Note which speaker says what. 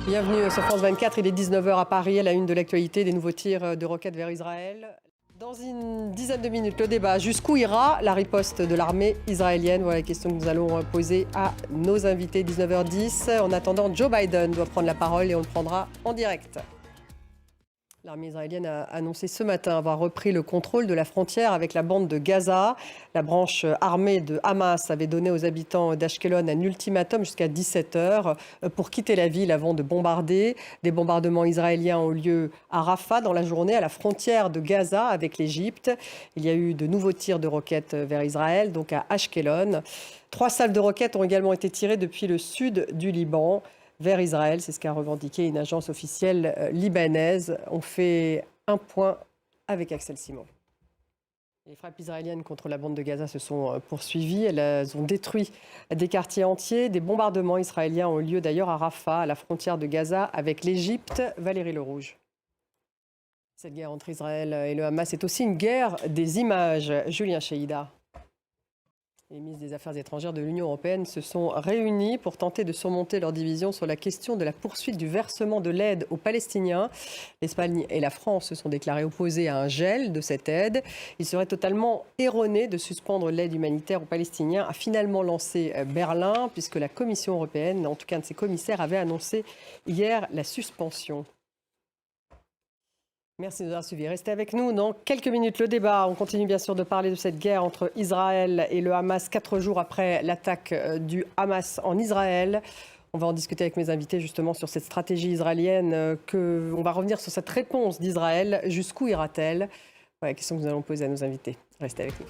Speaker 1: Bienvenue sur France 24, il est 19 h à Paris, à la une de l'actualité, des nouveaux tirs de roquettes vers Israël. Dans une dizaine de minutes, le débat, jusqu'où ira la riposte de l'armée israélienne? Voilà la question que nous allons poser à nos invités, 19 h 10. En attendant, Joe Biden doit prendre la parole et on le prendra en direct. L'armée israélienne a annoncé ce matin avoir repris le contrôle de la frontière avec la bande de Gaza. La branche armée de Hamas avait donné aux habitants d'Ashkelon un ultimatum jusqu'à 17 h pour quitter la ville avant de bombarder. Des bombardements israéliens ont lieu à Rafah dans la journée, à la frontière de Gaza avec l'Égypte. Il y a eu de nouveaux tirs de roquettes vers Israël, donc à Ashkelon. 3 salves de roquettes ont également été tirées depuis le sud du Liban vers Israël. C'est ce qu'a revendiqué une agence officielle libanaise. On fait un point avec Axel Simon. Les frappes israéliennes contre la bande de Gaza se sont poursuivies. Elles ont détruit des quartiers entiers. Des bombardements israéliens ont lieu d'ailleurs à Rafah, à la frontière de Gaza avec l'Égypte. Valérie Lerouge. Cette guerre entre Israël et le Hamas est aussi une guerre des images. Julien Cheïda. Les ministres des Affaires étrangères de l'Union européenne se sont réunis pour tenter de surmonter leur division sur la question de la poursuite du versement de l'aide aux Palestiniens. L'Espagne et la France se sont déclarées opposées à un gel de cette aide. Il serait totalement erroné de suspendre l'aide humanitaire aux Palestiniens, a finalement lancé Berlin, puisque la Commission européenne, en tout cas un de ses commissaires, avait annoncé hier la suspension. Merci de nous avoir suivis. Restez avec nous dans quelques minutes. Le débat, on continue bien sûr de parler de cette guerre entre Israël et le Hamas, 4 jours après l'attaque du Hamas en Israël. On va en discuter avec mes invités justement sur cette stratégie israélienne. On va revenir sur cette réponse d'Israël. Jusqu'où ira-t-elle? Voilà la question que nous allons poser à nos invités. Restez avec nous.